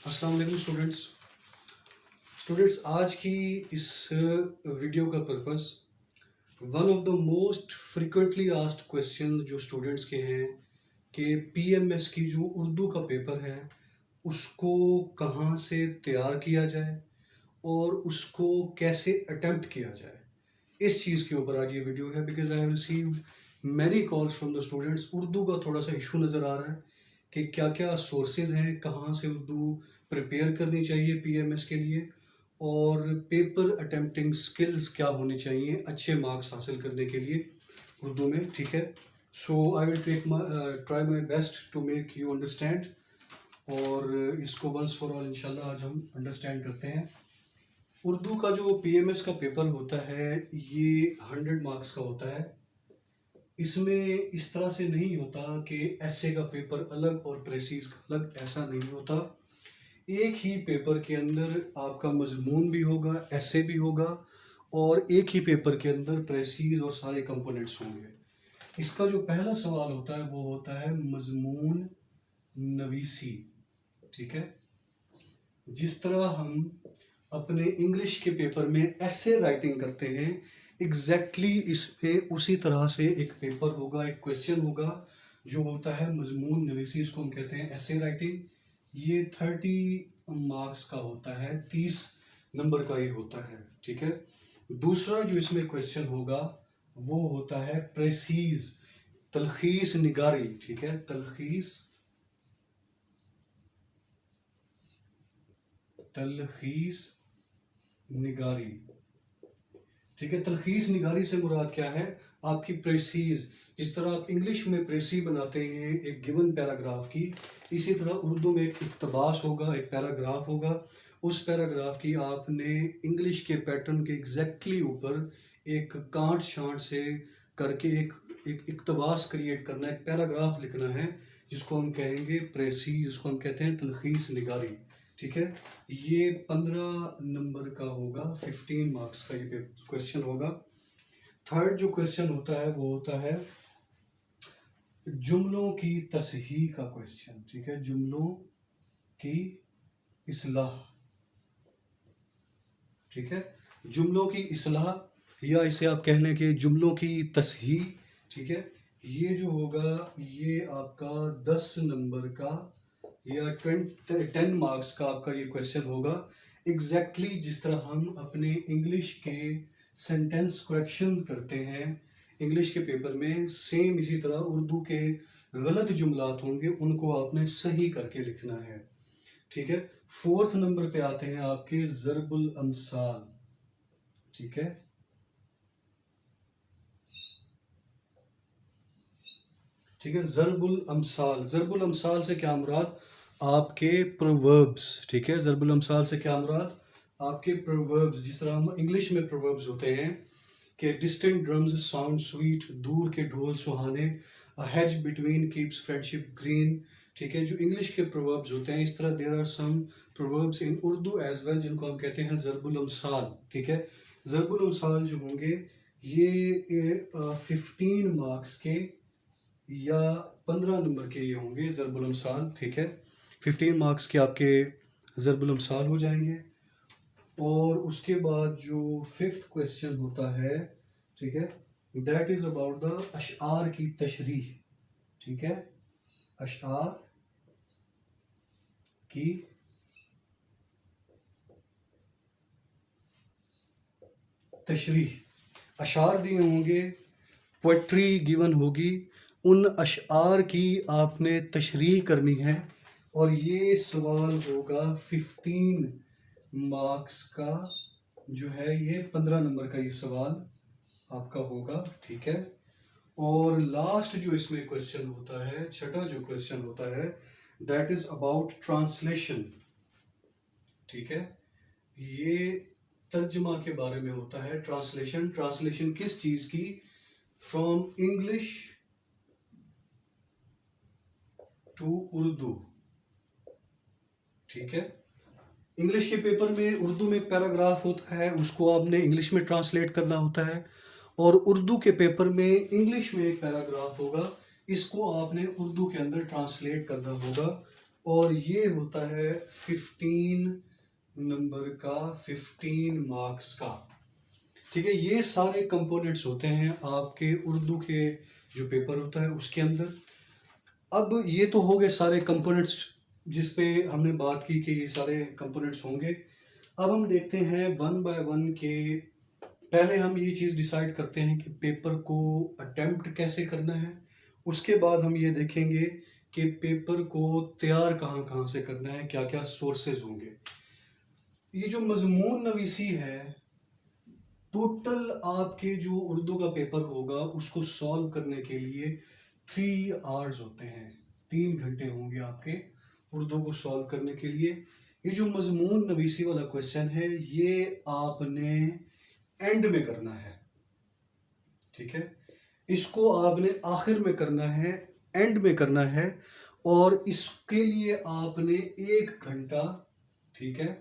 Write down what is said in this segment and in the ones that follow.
अस्सलाम वालेकुम स्टूडेंट्स आज की इस वीडियो का purpose one of the most frequently asked questions जो स्टूडेंट्स के हैं कि पीएमएस की जो उर्दू का पेपर है उसको कहाँ से तैयार किया जाए और उसको कैसे अटेम्प्ट किया जाए। इस चीज़ के ऊपर आज ये वीडियो है because I have received many calls from the students. Urdu का थोड़ा सा इशू नज़र आ रहा है कि क्या क्या सोर्सेज हैं, कहाँ से उर्दू प्रिपेयर करनी चाहिए पीएमएस के लिए, और पेपर अटेम्प्टिंग स्किल्स क्या होनी चाहिए अच्छे मार्क्स हासिल करने के लिए उर्दू में। ठीक है, so I will try my best to make you understand, और इसको वंस फॉर ऑल इंशाल्लाह आज हम अंडरस्टैंड करते हैं। उर्दू का जो पीएमएस का पेपर होता है ये 100 मार्क्स का होता है। इसमें इस तरह से नहीं होता कि एसे का पेपर अलग और प्रेसीज का अलग, ऐसा नहीं होता। एक ही पेपर के अंदर आपका मजमून भी होगा, एसे भी होगा, और एक ही पेपर के अंदर प्रेसीज और सारे कंपोनेंट्स होंगे। इसका जो पहला सवाल होता है वो होता है मजमून नवीसी। ठीक है, जिस तरह हम अपने इंग्लिश के पेपर में ऐसे राइटिंग करते हैं एग्जैक्टली इसमें उसी तरह से एक पेपर होगा, एक क्वेश्चन होगा जो होता है मजमून नवीसी। इसको हम कहते हैं ऐसे राइटिंग। ये 30 मार्क्स का होता है, 30 नंबर का ये होता है। ठीक है, दूसरा जो इसमें क्वेश्चन होगा वो होता है प्रेसीज, तलखीस निगारी। ठीक है, तलखीस निगारी। ठीक है, तलखीस निगारी से मुराद क्या है, आपकी प्रेसीज। जिस तरह आप इंग्लिश में प्रेसी बनाते हैं एक गिवन पैराग्राफ की, इसी तरह उर्दू में एक इक्तबास होगा, एक पैराग्राफ होगा। उस पैराग्राफ की आपने इंग्लिश के पैटर्न के एग्जैक्टली ऊपर एक कांट छांट से करके एक इक्तबास क्रिएट करना है, एक पैराग्राफ लिखना है, जिसको हम कहेंगे प्रेसी, जिसको हम कहते हैं तलखीस निगारी। ठीक है, ये 15 नंबर का होगा, 15 मार्क्स का ये क्वेश्चन होगा। थर्ड जो क्वेश्चन होता है वो होता है जुमलों की तसहीह का क्वेश्चन। ठीक है, जुमलों की इस्लाह। ठीक है, जुमलों की इस्लाह, या इसे आप कह लें कि जुमलों की तसहीह। ठीक है, ये जो होगा ये आपका 10 नंबर का या 10 मार्क्स का आपका ये क्वेश्चन होगा। एग्जैक्टली जिस तरह हम अपने इंग्लिश के सेंटेंस करेक्शन करते हैं इंग्लिश के पेपर में, सेम इसी तरह उर्दू के गलत जुमलात होंगे, उनको आपने सही करके लिखना है। ठीक है, फोर्थ नंबर पे आते हैं आपके ज़रबुल अमसाल। ठीक है, ठीक है, ज़रबुल अमसाल। ज़रबुल अमसाल से क्या मुराद, आपके प्रोवर्ब्स। ठीक है, ज़रबुल अमसाल से क्या मुराद, आपके प्रोवर्ब्स। जिस तरह हम इंग्लिश में प्रोवर्ब्स होते हैं कि डिस्टेंट ड्रम्स साउंड स्वीट, दूर के ढोल सुहाने, a hedge between keeps friendship green. ठीक है, जो इंग्लिश के प्रोवर्ब्स होते हैं, इस तरह there are some proverbs in Urdu as well जिनको हम कहते हैं ज़रबुल अमसाल। ठीक है, ज़रबुल अमसाल जो होंगे ये 15 मार्क्स के या 15 नंबर के ये होंगे ज़रबुल अमसाल। ठीक है, 15 मार्क्स के आपके ज़रबुल अमसाल हो जाएंगे। और उसके बाद जो फिफ्थ क्वेश्चन होता है, ठीक है, दैट इज अबाउट द अशआर की तशरीह। ठीक है, अशआर की तशरीह। अशार दिए होंगे, पोएट्री गिवन होगी, उन अशआर की आपने तशरीह करनी है, और ये सवाल होगा 15 मार्क्स का जो है, ये 15 नंबर का ये सवाल आपका होगा। ठीक है, और लास्ट जो इसमें क्वेश्चन होता है, छठा जो क्वेश्चन होता है, दैट इज अबाउट ट्रांसलेशन। ठीक है, ये तर्जमा के बारे में होता है। ट्रांसलेशन, ट्रांसलेशन किस चीज की, फ्रॉम इंग्लिश टू उर्दू। ठीक है, इंग्लिश के पेपर में उर्दू में एक पैराग्राफ होता है, उसको आपने इंग्लिश में ट्रांसलेट करना होता है, और उर्दू के पेपर में इंग्लिश में एक पैराग्राफ होगा, इसको आपने उर्दू के अंदर ट्रांसलेट करना होगा। اور یہ ہوتا ہے 15 نمبر کا، 15 مارکس کا، ٹھیک ہے. یہ سارے کمپوننٹس ہوتے ہیں آپ کے اردو کے جو پیپر ہوتا ہے اس کے اندر. اب یہ تو ہو گئے سارے کمپوننٹس جس پہ ہم نے بات کی کہ یہ سارے کمپوننٹس ہوں گے. اب ہم دیکھتے ہیں ون بائی ون کہ پہلے ہم یہ چیز ڈیسائیڈ کرتے ہیں کہ پیپر کو اٹیمپٹ کیسے کرنا ہے. اس کے بعد ہم یہ دیکھیں گے کہ پیپر کو تیار کہاں کہاں سے کرنا ہے، کیا کیا سورسز ہوں گے. یہ جو مضمون نویسی ہے، ٹوٹل آپ کے جو اردو کا پیپر ہوگا اس کو سالو کرنے کے لیے 3 آورز ہوتے ہیں، 3 گھنٹے ہوں گے آپ کے اردو کو سالو کرنے کے لیے. یہ جو مضمون نویسی والا کویشچن ہے یہ آپ نے اینڈ میں کرنا ہے، ٹھیک ہے. اس کو آپ نے آخر میں کرنا ہے، اینڈ میں کرنا ہے، اور اس کے لیے آپ نے 1 گھنٹہ، ٹھیک ہے،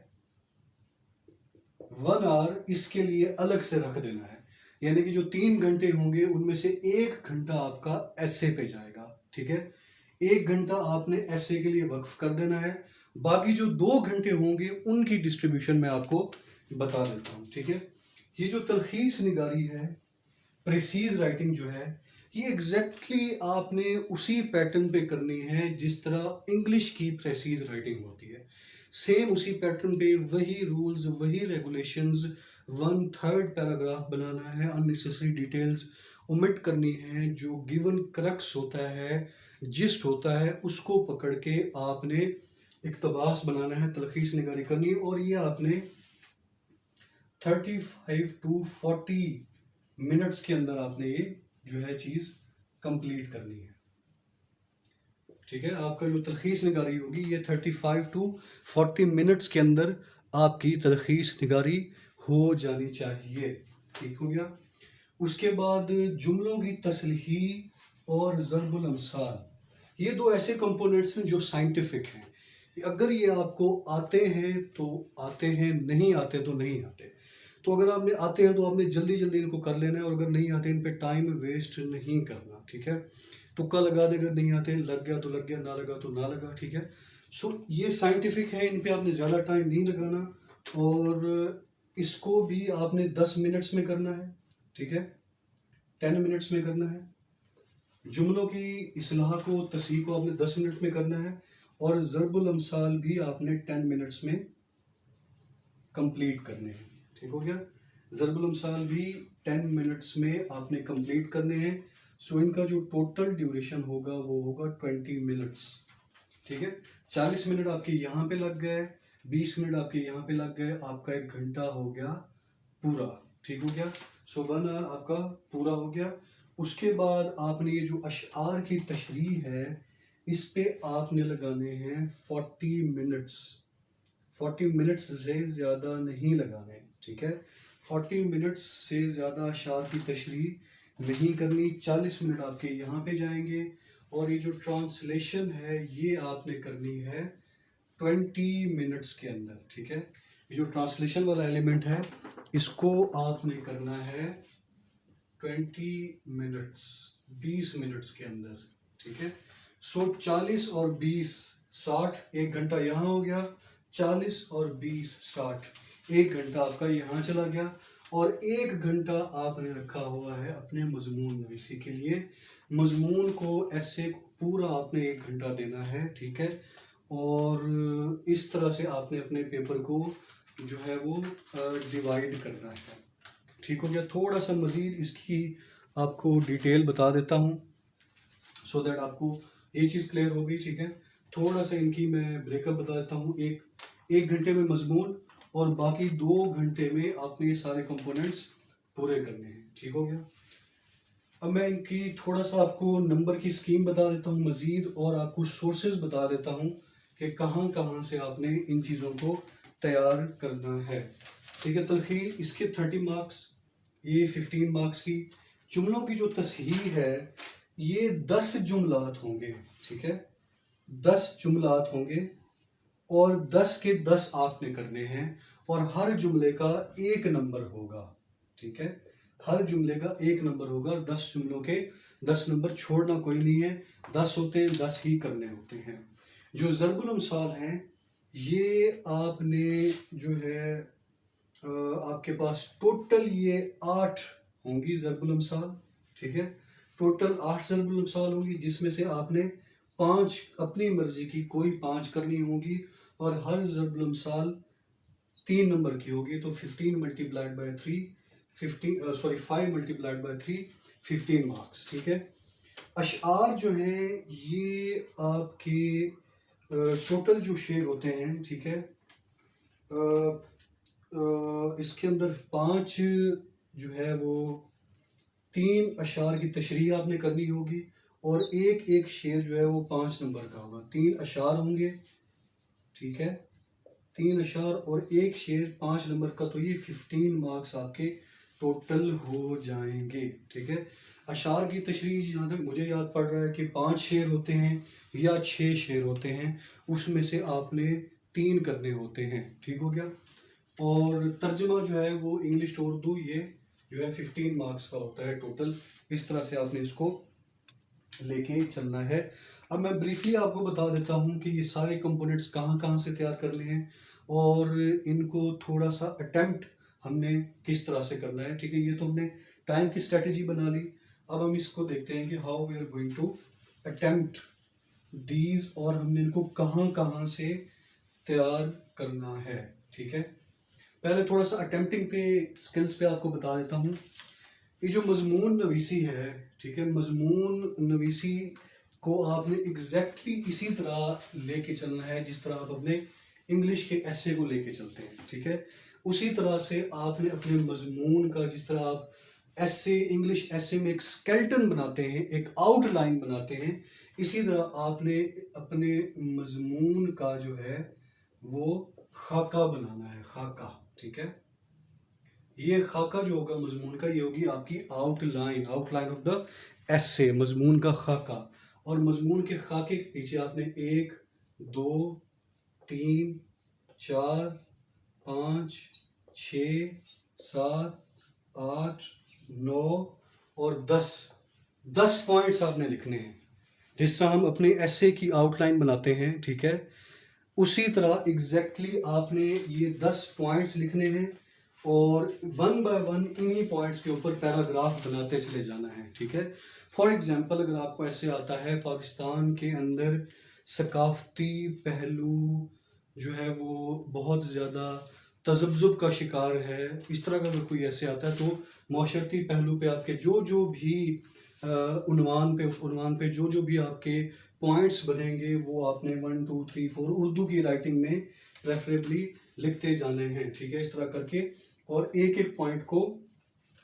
1 آور اس کے لیے الگ سے رکھ دینا ہے. یعنی کہ جو 3 گھنٹے ہوں گے ان میں سے 1 گھنٹہ آپ کا ایسے پہ جائے گا، ٹھیک ہے. 1 گھنٹہ آپ نے ایسے کے لیے وقف کر دینا ہے. باقی جو 2 گھنٹے ہوں گے ان کی ڈسٹریبیوشن میں آپ کو بتا دیتا ہوں، ٹھیک ہے. یہ جو تلخیص نگاری ہے، پریسیز رائٹنگ جو ہے، یہ ایگزیکٹلی آپ نے اسی پیٹرن پہ کرنی ہے جس طرح انگلش کی پریسیز رائٹنگ ہوتی ہے. سیم اسی پیٹرن پہ وہی رولز، وہی ریگولیشنز، 1/3 پیراگراف بنانا ہے، اننیسیسری ڈیٹیلز اومٹ کرنی ہے. جو گیون کرکس ہوتا ہے، جسٹ ہوتا ہے، اس کو پکڑ کے آپ نے اقتباس بنانا ہے، تلخیص نگاری کرنی ہے. اور یہ آپ نے 35 to 40 منٹس کے اندر آپ نے یہ جو ہے چیز کمپلیٹ کرنی ہے، ٹھیک ہے. آپ کا جو تلخیص نگاری ہوگی یہ 35 to 40 منٹس کے اندر آپ کی تلخیص نگاری ہو جانی چاہیے، ٹھیک ہو گیا. اس کے بعد جملوں کی تصحیح اور ضرب الامثال، یہ 2 ایسے کمپوننٹس ہیں جو سائنٹیفک ہیں. اگر یہ آپ کو آتے ہیں تو آتے ہیں، نہیں آتے تو نہیں آتے. تو اگر آپ نے آتے ہیں تو آپ نے جلدی جلدی ان کو کر لینا ہے، اور اگر نہیں آتے ان پہ ٹائم ویسٹ نہیں کرنا، ٹھیک ہے. تکا لگا دے، اگر نہیں آتے لگ گیا تو لگ گیا، نہ لگا تو نہ لگا، ٹھیک ہے. سو یہ سائنٹیفک ہے، ان پہ آپ نے زیادہ ٹائم نہیں لگانا. اور اس کو بھی آپ نے 10 منٹس میں کرنا ہے، ٹھیک ہے، 10 منٹس میں کرنا ہے. جملوں کی اصلاح کو، تصحیح کو آپ نے 10 منٹ میں کرنا ہے، اور ضرب الامثال بھی آپ نے 10 منٹس میں کمپلیٹ کرنے ہیں، ٹھیک ہو گیا. ضرب الامثال بھی 10 منٹس میں آپ نے کمپلیٹ کرنے ہیں. سو ان کا جو ٹوٹل ڈیوریشن ہوگا وہ ہوگا 20 منٹس، ٹھیک ہے. 40 منٹ آپ کے یہاں پہ لگ گئے، 20 منٹ آپ کے یہاں پہ لگ گئے، آپ کا 1 گھنٹہ ہو گیا پورا، ٹھیک ہو گیا. سو 1 آور آپ کا پورا ہو گیا. اس کے بعد آپ نے یہ جو اشعار کی تشریح ہے اس پہ آپ نے لگانے ہیں 40 منٹس. 40 منٹس سے زیادہ نہیں لگانے، ٹھیک ہے. 40 منٹس سے زیادہ اشعار کی تشریح نہیں کرنی. 40 منٹ آپ کے یہاں پہ جائیں گے، اور یہ جو ٹرانسلیشن ہے یہ آپ نے کرنی ہے 20 منٹس کے اندر، ٹھیک ہے. یہ جو ٹرانسلیشن والا ایلیمنٹ ہے اس کو آپ نے کرنا ہے 20 منٹس، 20 منٹس کے اندر، ٹھیک ہے. سو 40 اور 20 60، 1 گھنٹہ یہاں ہو گیا. 40 اور 20 60، 1 گھنٹہ آپ کا یہاں چلا گیا. اور 1 گھنٹہ آپ نے رکھا ہوا ہے اپنے مضمون نویسی کے لیے. مضمون کو، ایسے کو پورا آپ نے 1 گھنٹہ دینا ہے، ٹھیک ہے. اور اس طرح سے آپ نے اپنے پیپر کو جو ہے وہ ڈیوائڈ کرنا ہے، ٹھیک ہو گیا. تھوڑا سا مزید اس کی آپ کو ڈیٹیل بتا دیتا ہوں سو دیٹ آپ کو یہ چیز کلیئر ہوگی، ٹھیک ہے. تھوڑا سا ان کی میں بریک اپ بتا دیتا ہوں. ایک گھنٹے میں مضمون، اور باقی 2 گھنٹے میں آپ نے یہ سارے کمپوننٹس پورے کرنے ہیں، ٹھیک ہو گیا. اب میں ان کی تھوڑا سا آپ کو نمبر کی اسکیم بتا دیتا ہوں مزید، اور آپ کو سورسز بتا دیتا ہوں کہ کہاں کہاں سے آپ نے ان چیزوں کو تیار کرنا ہے، ٹھیک ہے. تلخیص اس کے 30 مارکس، یہ 15 مارکس کی. جملوں کی جو تصحیح ہے یہ 10 جملات ہوں گے، ٹھیک ہے. 10 جملات ہوں گے، اور 10 کے 10 آپ نے کرنے ہیں، اور ہر جملے کا 1 نمبر ہوگا، ٹھیک ہے. ہر جملے کا 1 نمبر ہوگا. 10 جملوں کے 10 نمبر چھوڑنا کوئی نہیں ہے. 10 ہوتے ہیں، 10 ہی کرنے ہوتے ہیں. جو ضرب الامثال ہیں یہ آپ نے جو ہے آپ کے پاس ٹوٹل یہ 8 ہوں گی ضرب الامثال، ٹھیک ہے، ٹوٹل 8 ضرب الامثال ہوں گی، جس میں سے آپ نے 5 اپنی مرضی کی کوئی 5 کرنی ہوں گی، اور ہر ضرب الامثال 3 نمبر کی ہوگی، تو 15 multiplied by 3 5 multiplied by 3 15 marks, ٹھیک ہے۔ اشعار جو ہیں یہ آپ کے ٹوٹل جو شعر ہوتے ہیں، ٹھیک ہے، اس کے اندر 5 جو ہے وہ 3 اشعار کی تشریح آپ نے کرنی ہوگی، اور ایک شعر جو ہے وہ 5 نمبر کا ہوگا، 3 اشعار ہوں گے، ٹھیک ہے، 3 اشعار اور ایک شعر 5 نمبر کا، تو یہ 15 مارکس آپ کے ٹوٹل ہو جائیں گے، ٹھیک ہے۔ اشعار کی تشریح جہاں تک مجھے یاد پڑ رہا ہے کہ 5 شعر ہوتے ہیں یا 6 شعر ہوتے ہیں، اس میں سے آپ نے 3 کرنے ہوتے ہیں، ٹھیک ہو گیا۔ اور ترجمہ جو ہے وہ انگلش ٹو اردو یہ جو ہے 15 مارکس کا ہوتا ہے ٹوٹل، اس طرح سے آپ نے اس کو لے کے چلنا ہے۔ اب میں بریفلی آپ کو بتا دیتا ہوں کہ یہ سارے کمپوننٹس کہاں کہاں سے تیار کرنے ہیں، اور ان کو تھوڑا سا اٹیمپٹ ہم نے کس طرح سے کرنا ہے، ٹھیک ہے۔ یہ تو ہم نے ٹائم کی اسٹریٹجی بنا لی، اب ہم اس کو دیکھتے ہیں کہ how we are going to attempt these, اور ہم نے ان کو کہاں کہاں سے تیار کرنا ہے، ٹھیک ہے۔ پہلے تھوڑا سا اٹیمپٹنگ پہ سکلز پہ آپ کو بتا دیتا ہوں۔ یہ جو مضمون نویسی ہے، ٹھیک ہے، مضمون نویسی کو آپ نے ایگزیکٹلی اسی طرح لے کے چلنا ہے جس طرح آپ اپنے انگلش کے ایسے کو لے کے چلتے ہیں، ٹھیک ہے۔ اسی طرح سے آپ نے اپنے مضمون کا، جس طرح آپ ایسے انگلش ایسے میں ایک سکیلٹن بناتے ہیں، ایک آؤٹ لائن بناتے ہیں، اسی طرح آپ نے اپنے مضمون کا جو ہے وہ خاکہ بنانا ہے، خاکہ، ٹھیک ہے۔ یہ خاکہ جو ہوگا مضمون کا، یہ ہوگی آپ کی آؤٹ لائن آف دا ایسے، مضمون کا خاکہ، اور مضمون کے خاکے کے پیچھے آپ نے 1 2 3 4 5 6 7 8 9 اور 10 پوائنٹس آپ نے لکھنے ہیں، جس طرح ہم اپنے ایسے کی آؤٹ لائن بناتے ہیں، ٹھیک ہے، اسی طرح ایگزیکٹلی آپ نے یہ 10 پوائنٹس لکھنے ہیں، اور 1 بائی 1 انہی پوائنٹس کے اوپر پیراگراف بناتے چلے جانا ہے، ٹھیک ہے۔ فار ایگزامپل اگر آپ کو ایسے آتا ہے پاکستان کے اندر ثقافتی پہلو جو ہے وہ بہت زیادہ تذبذب کا شکار ہے، اس طرح کا اگر کوئی ایسے آتا ہے، تو معاشرتی پہلو پہ آپ کے جو بھی عنوان پہ، اس عنوان پہ جو بھی آپ کے پوائنٹس بنیں گے، وہ آپ نے 1 2 3 4 اردو کی رائٹنگ میں پریفریبلی لکھتے جانے ہیں، ٹھیک ہے، اس طرح کر کے، اور ایک پوائنٹ کو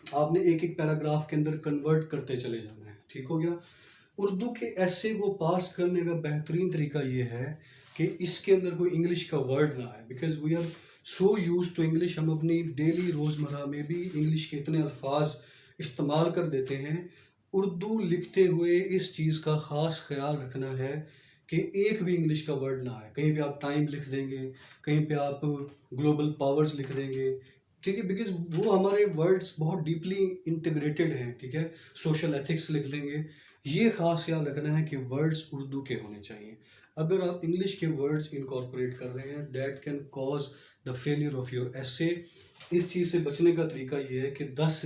آپ نے ایک پیراگراف کے اندر کنورٹ کرتے چلے جانا ہے، ٹھیک ہو گیا۔ اردو کے ایسے کو پاس کرنے کا بہترین طریقہ یہ ہے کہ اس کے اندر کوئی انگلش کا ورڈ نہ آئے، because we are so used to English, ہم اپنی ڈیلی روزمرہ میں بھی انگلش کے اتنے الفاظ استعمال کر دیتے ہیں۔ اردو لکھتے ہوئے اس چیز کا خاص خیال رکھنا ہے کہ ایک بھی انگلش کا ورڈ نہ آئے، کہیں پہ آپ ٹائم لکھ دیں گے، کہیں پہ آپ گلوبل پاورز لکھ دیں گے، ٹھیک ہے، بیکاز وہ ہمارے ورڈز بہت ڈیپلی انٹیگریٹڈ ہیں، ٹھیک ہے، سوشل ایتھکس لکھ دیں گے۔ یہ خاص خیال رکھنا ہے کہ ورڈز اردو کے ہونے چاہیے، اگر آپ انگلش کے ورڈز انکارپوریٹ کر رہے ہیں that can cause the failure of your essay. اس چیز سے بچنے کا طریقہ یہ ہے کہ 10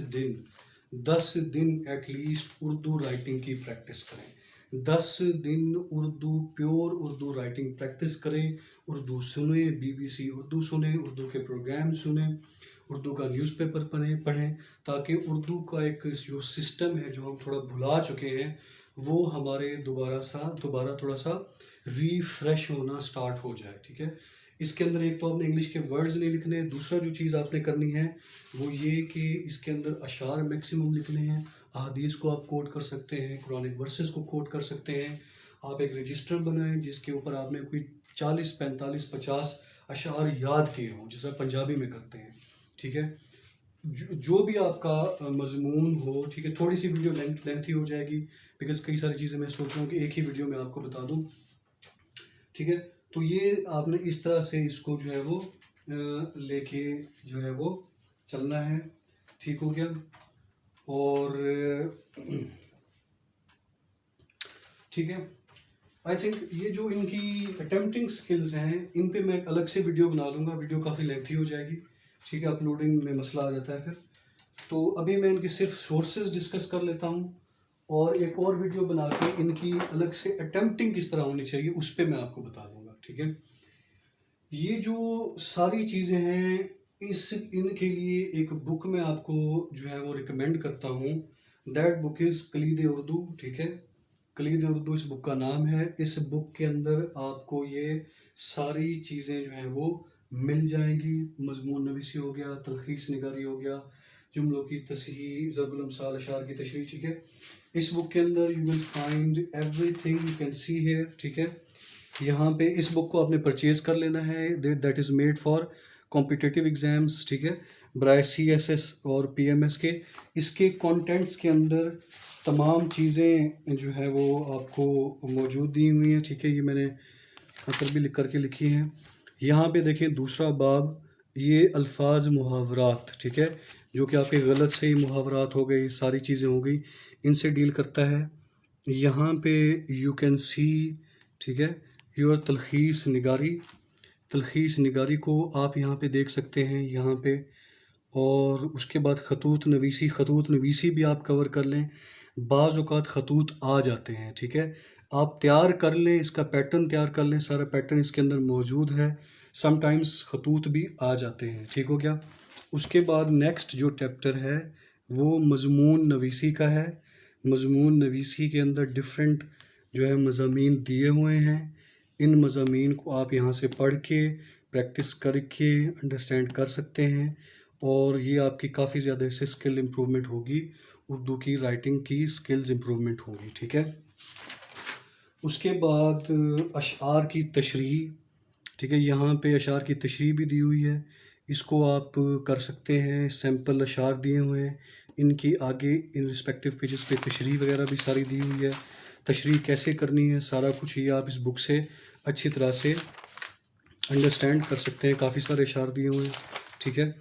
دن ایٹ لیسٹ اردو رائٹنگ کی پریکٹس کریں، 10 دن Urdu pure Urdu writing practice کریں، اردو سنیں، BBC اردو سنیں، اردو کے پروگرام سنیں، اردو کا نیوز پیپر پڑھیں، تاکہ اردو کا ایک جو سسٹم ہے جو ہم تھوڑا بھلا چکے ہیں، وہ ہمارے دوبارہ تھوڑا سا ریفریش ہونا سٹارٹ ہو جائے، ٹھیک ہے۔ اس کے اندر ایک تو آپ نے انگلش کے ورڈز نہیں لکھنے، دوسرا جو چیز آپ نے کرنی ہے وہ یہ کہ اس کے اندر اشعار میکسیمم لکھنے ہیں، احادیث کو آپ کوٹ کر سکتے ہیں، قرآنک ورسز کو کوٹ کر سکتے ہیں۔ آپ ایک رجسٹر بنائیں جس کے اوپر آپ نے کوئی 40 45 50 اشعار یاد کیے ہوں، جس میں پنجابی میں کرتے ہیں، ٹھیک ہے۔ جو بھی آپ کا مضمون ہو، ٹھیک ہے، تھوڑی سی ویڈیو لینتھی ہو جائے گی بیکاز کئی ساری چیزیں میں سوچ رہا ہوں کہ ایک ہی ویڈیو میں آپ کو بتا دوں، ٹھیک ہے۔ تو یہ آپ نے اس طرح سے اس کو جو ہے وہ لے کے جو ہے وہ چلنا ہے، ٹھیک ہو گیا۔ اور ٹھیک ہے، आई थिंक ये जो इनकी अटेम्प्टिंग स्किल्स हैं, इन पे मैं एक अलग से वीडियो बना लूँगा, वीडियो काफ़ी लेंथी हो जाएगी, ठीक है, अपलोडिंग में मसला आ जाता है फिर। तो अभी मैं इनके सिर्फ सोर्सेज डिस्कस कर लेता हूँ, और एक और वीडियो बना के इनकी अलग से अटेम्प्टिंग किस तरह होनी चाहिए उस पर मैं आपको बता दूँगा, ठीक है। ये जो सारी चीज़ें हैं, इनके लिए एक बुक मैं आपको जो है वो रिकमेंड करता हूँ। दैट बुक इज़ कलीद उर्दू, ठीक है। कलीद उर्दू इस बुक का नाम है। इस बुक के अंदर आपको ये सारी चीज़ें जो हैं वो मिल जाएंगी। मजमून नवीसी हो गया, तलखीस निगारी हो गया, जुमलों की तसहीह, ज़रबुल अमसाल, अशार की तशरीह, ठीक है। इस बुक के अंदर you will find everything you can see here, ठीक है। यहाँ पे इस बुक को आपने परचेज कर लेना है। That is made for competitive exams, ठीक है, बराए CSS और PMS के। इसके कंटेंट्स के अंदर तमाम चीज़ें जो है वो आपको मौजूद दी हुई हैं, ठीक है। ये मैंने यहाँ पर भी लिख करके लिखी हैं। यहाँ पे देखें दूसरा बाब, ये अल्फाज मुहावरात, ठीक है, जो कि आपके गलत सही मुहावरात हो गई, सारी चीज़ें हो गई, इनसे डील करता है। यहाँ पे यू कैन सी, ठीक है, योर तलखीस निगारी। तलखीस निगारी को आप यहाँ पे देख सकते हैं यहाँ पे। और उसके बाद खतूत नवीसी, खतूत नवीसी भी आप कवर कर लें। बाज़ औक़ात खतूत आ जाते हैं, ठीक है, आप तैयार कर लें, इसका पैटर्न तैयार कर लें, सारा पैटर्न इसके अंदर मौजूद है। समटाइम्स खतूत भी आ जाते हैं, ठीक हो गया। उसके बाद नेक्स्ट जो चैप्टर है वो मज़मून नवीसी का है। मज़मून नवीसी के अंदर डिफरेंट जो है मज़ामीन दिए हुए हैं। इन मज़ामीन को आप यहाँ से पढ़ के प्रैक्टिस करके अंडरस्टैंड कर सकते हैं, और ये आपकी काफ़ी ज़्यादा इससे स्किल इम्प्रूवमेंट होगी, उर्दू की राइटिंग की स्किल्स इम्प्रूवमेंट होगी, ठीक है। उसके बाद अशआर की तशरीह, ठीक है, यहाँ पे अशआर की तशरीह भी दी हुई है, इसको आप कर सकते हैं। सैम्पल अशआर दिए हुए हैं, इनकी आगे इन रिस्पेक्टिव पेजेस पे तशरीह वगैरह भी सारी दी हुई है। तशरीह कैसे करनी है, सारा कुछ ये आप इस बुक से अच्छी तरह से अंडरस्टैंड कर सकते हैं। काफ़ी सारे अशआर दिए हुए हैं, ठीक है।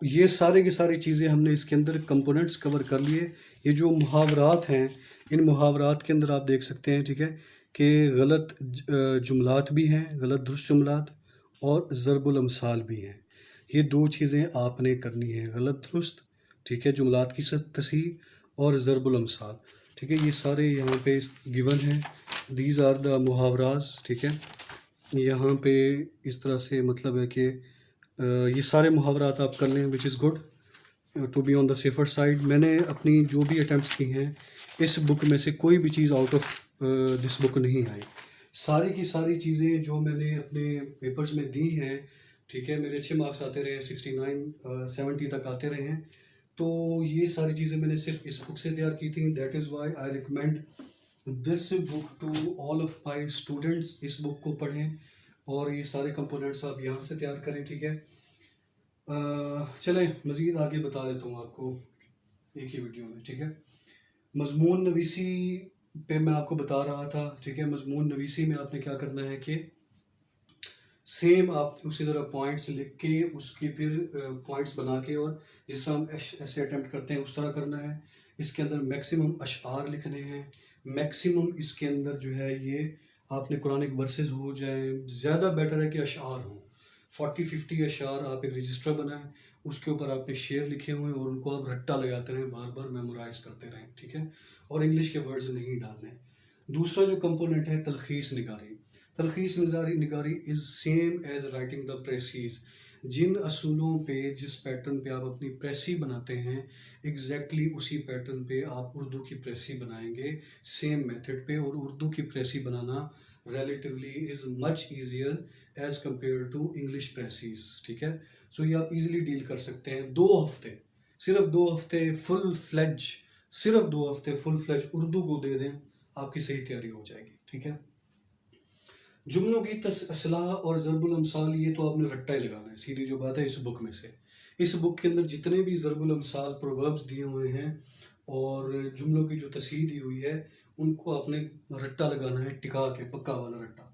ये सारे की सारी चीज़ें हमने इसके अंदर कंपोनेंट्स कवर कर लिए। ये जो मुहावरात हैं, इन मुहावरात के अंदर आप देख सकते हैं, ठीक है, कि गलत जुमलात भी हैं, गलत दुरुस्त जुमलात, और ज़रबुल अमसाल भी हैं। ये दो चीज़ें आपने करनी है, गलत दुरुस्त, ठीक है, जुमलात की तसहीह, और ज़रबुल अमसाल, ठीक है। ये सारे यहाँ पे गिवन हैं। दीज आर द मुहावराज, ठीक है। यहाँ पे इस तरह से मतलब है कि ये सारे मुहावरात आप कर लें, which is good to be on the safer side. मैंने अपनी जो भी अटैम्प्ट्स की हैं, इस बुक में से कोई भी चीज़ आउट ऑफ दिस बुक नहीं आई। सारी की सारी चीज़ें जो मैंने अपने पेपर्स में दी हैं, ठीक है, मेरे अच्छे मार्क्स आते रहे हैं, 69 70 तक आते रहे हैं। तो ये सारी चीज़ें मैंने सिर्फ इस बुक से तैयार की थी। That is why I recommend this book to all of my students. इस बुक को पढ़ें और ये सारे कंपोनेंट्स आप यहाँ से तैयार करें, ठीक है। चलें मज़ीद आगे बता देता हूँ आपको एक ही वीडियो में, ठीक है। मज़मून नवीसी पे मैं आपको बता रहा था, ठीक है। मज़मून नवीसी में आपने क्या करना है कि सेम आप उसी तरह पॉइंट्स लिख के उसके फिर पॉइंट्स बना के, और जिस तरह हम ऐसे अटैम्प्ट करते हैं उस तरह करना है। इसके अंदर मैक्सिमम अशआर लिखने हैं, मैक्सिमम इसके अंदर जो है ये आपने कुरानिक वर्सेस हो जाए, ज़्यादा बेटर है कि अशआर हो। 40-50 अशआर आप एक रजिस्टर बनाएं, उसके ऊपर आपने शेर लिखे हुए हैं और उनको आप रट्टा लगाते रहें, बार बार मेमोराइज करते रहें, ठीक है, और इंग्लिश के वर्ड्स नहीं डालने। दूसरा जो कंपोनेंट है तलखीस निगारी। तलखीस निगारी is same as writing the precis. जिन असूलों पे, जिस पैटर्न पे आप अपनी प्रेसी बनाते हैं, एग्जैक्टली उसी पैटर्न पे आप उर्दू की प्रेसी बनाएंगे, सेम मेथड पे। और उर्दू की प्रेसी बनाना relatively is much easier as compared to English presses, ठीक है। सो ये आप इजीली डील कर सकते हैं। 2 हफ्ते, सिर्फ 2 हफ्ते फुल फ्लेज, सिर्फ 2 हफ्ते फुल फ्लेज उर्दू को दे दें, आपकी सही तैयारी हो जाएगी, ठीक है। जुमलों की असलाह और ज़रबुल अमसाल, ये तो आपने रट्टा ही लगाना है, सीधी जो बात है। इस बुक में से, इस बुक के अंदर जितने भी ज़रबुल अमसाल प्रोवर्ब्स दिए हुए हैं और जुमलों की जो तस्हीह दी हुई है, उनको आपने रट्टा लगाना है, टिका के, पक्का वाला रट्टा।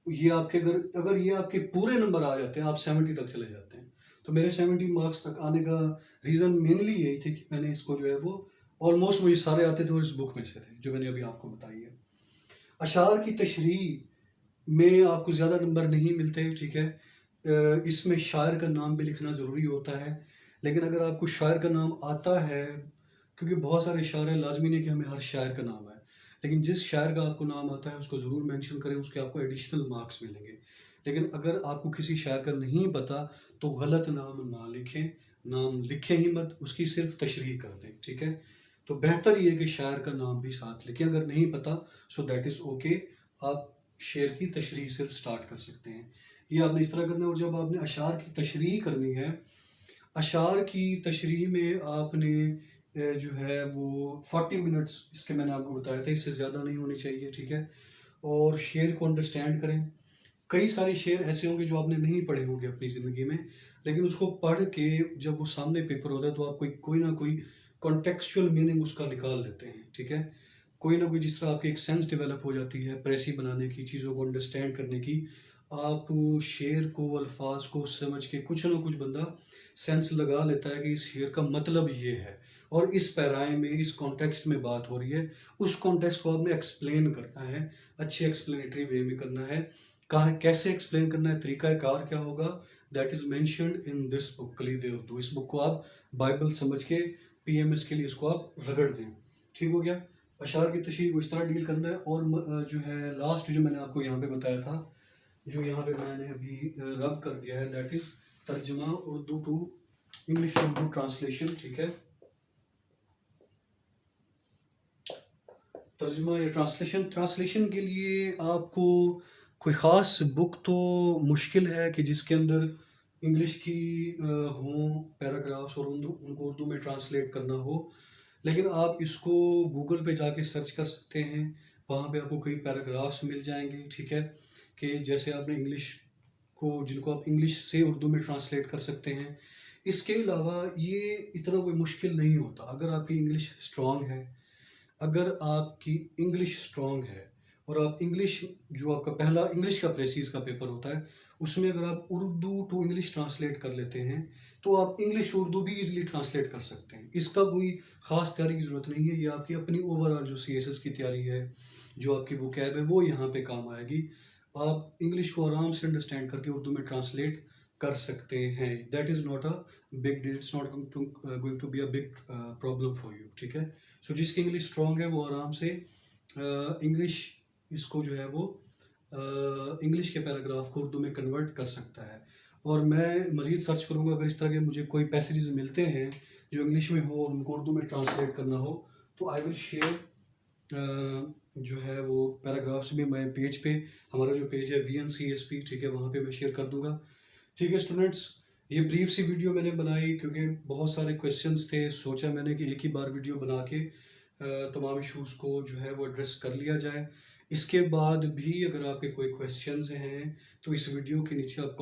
ये आपके अगर ये आपके पूरे नंबर आ जाते हैं, आप 70 तक चले जाते हैं। तो मेरे 70 मार्क्स तक आने का रीज़न मेनली यही थे कि मैंने इसको जो है वो ऑलमोस्ट, वो ये सारे आते थे और इस बुक में से थे जो मैंने अभी आपको बताई है। अशार की तशरीह में आपको ज़्यादा नंबर नहीं मिलते, ठीक है। इसमें शायर का नाम भी लिखना ज़रूरी होता है, लेकिन अगर आपको शायर का नाम आता है, क्योंकि बहुत सारे शायर हैं, लाजमी नहीं कि हमें हर शायर का नाम है, लेकिन जिस शायर का आपको नाम आता है उसको ज़रूर मेंशन करें, उसके आपको एडिशनल मार्क्स मिलेंगे। लेकिन अगर आपको किसी शायर का नहीं पता तो गलत नाम ना लिखें, नाम लिखें ही मत, उसकी सिर्फ तशरीह कर दें, ठीक है। तो बेहतर ये है कि शायर का नाम भी साथ लिखें। अगर नहीं पता सो दैट इज़ ओके, आप शेर की तशरीह सिर्फ स्टार्ट कर सकते हैं। ये आपने इस तरह करना है। और जब आपने अशार की तशरीह करनी है, अशार की तशरीह में आपने जो है वो 40 मिनट्स इसके मैंने आपको बताया था, इससे ज़्यादा नहीं होनी चाहिए, ठीक है। और शेर को अंडरस्टैंड करें। कई सारे शेर ऐसे होंगे जो आपने नहीं पढ़े होंगे अपनी ज़िंदगी में, लेकिन उसको पढ़ के जब वो सामने पेपर होता है तो आप कोई ना कोई कॉन्टेक्चुअल मीनिंग उसका निकाल लेते हैं, ठीक है। कोई ना कोई, जिस तरह आपकी एक सेंस डेवलप हो जाती है प्रेसी बनाने की, चीज़ों को अंडरस्टैंड करने की, आप शेर को, अल्फाज को समझ के कुछ ना कुछ बंदा सेंस लगा लेता है कि इस शेर का मतलब ये है और इस पैराए में, इस कॉन्टेक्स्ट में बात हो रही है। उस कॉन्टेक्स्ट को आपने एक्सप्लेन करना है, अच्छी एक्सप्लेनेटरी वे में करना है। कहाँ कैसे एक्सप्लेन करना है, तरीका कार क्या होगा, that is mentioned in this book Kaleed Urdu. इस बुक को आप बाइबल समझ के पीएमएस के लिए इसको आप रगड़ दें, ठीक हो गया। अशार की तशरीह को इस तरह डील करना है। और जो है लास्ट जो मैंने आपको यहाँ पे बताया था, जो यहाँ पे मैंने अभी रब कर दिया है, दैट इज़ तर्जमा Urdu to English Urdu translation, ठीक है। तर्जमा या ट्रांसलेशन के लिए आपको कोई ख़ास बुक तो मुश्किल है कि जिसके अंदर इंग्लिश की हों पैराग्राफ्स और उनको उर्दू में ट्रांसलेट करना हो, लेकिन आप इसको गूगल पे जाके सर्च कर सकते हैं। वहाँ पे आपको कई पैराग्राफ्स मिल जाएंगे, ठीक है, कि जैसे आपने इंग्लिश को, जिनको आप इंग्लिश से उर्दू में ट्रांसलेट कर सकते हैं। इसके अलावा ये इतना कोई मुश्किल नहीं होता अगर आपकी इंग्लिश स्ट्रॉन्ग है। अगर आपकी इंग्लिश स्ट्रॉन्ग है और आप इंग्लिश, जो आपका पहला इंग्लिश का प्रेसीज का पेपर होता है, उसमें अगर आप उर्दू टू इंग्लिश ट्रांसलेट कर लेते हैं तो आप इंग्लिश उर्दू भी इजीली ट्रांसलेट कर सकते हैं। इसका कोई ख़ास तैयारी की ज़रूरत नहीं है। ये आपकी अपनी ओवरऑल जो सीएसएस की तैयारी है, जो आपकी वोकैब है, वो यहाँ पे काम आएगी। आप इंग्लिश को आराम से अंडरस्टैंड करके उर्दू में ट्रांसलेट कर सकते हैं। That is not a big deal, it's not going to be a big problem for you, ठीक है। सो जिसकी इंग्लिश स्ट्रॉन्ग है वो आराम से इंग्लिश इसको जो है वो इंग्लिश के पैराग्राफ को उर्दू में कन्वर्ट कर सकता है। और मैं मज़ीद सर्च करूँगा, अगर इस तरह के मुझे कोई पैसेजेस मिलते हैं जो इंग्लिश में हो और उनको उर्दू में ट्रांसलेट करना हो, तो आई विल शेयर जो है वो पैराग्राफ्स भी मैं पेज पे, हमारा जो पेज है VNCSP, ठीक है, वहाँ पे मैं शेयर कर दूँगा। ठीक है स्टूडेंट्स, ये ब्रीफ सी वीडियो मैंने बनाई क्योंकि बहुत सारे क्वेश्चंस थे। सोचा मैंने कि एक ही बार वीडियो बना के तमाम इशूज़ को जो है वो एड्रेस कर लिया जाए। इसके बाद भी अगर आपके कोई क्वेश्चंस हैं तो इस वीडियो के नीचे आप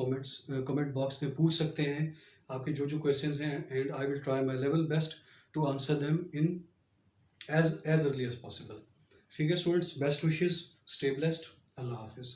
कमेंट बॉक्स में पूछ सकते हैं आपके जो जो क्वेश्चंस हैं, and I will try my level best to answer them in as early as possible. ठीक है students, best wishes, stay blessed, अल्लाह हाफिज़।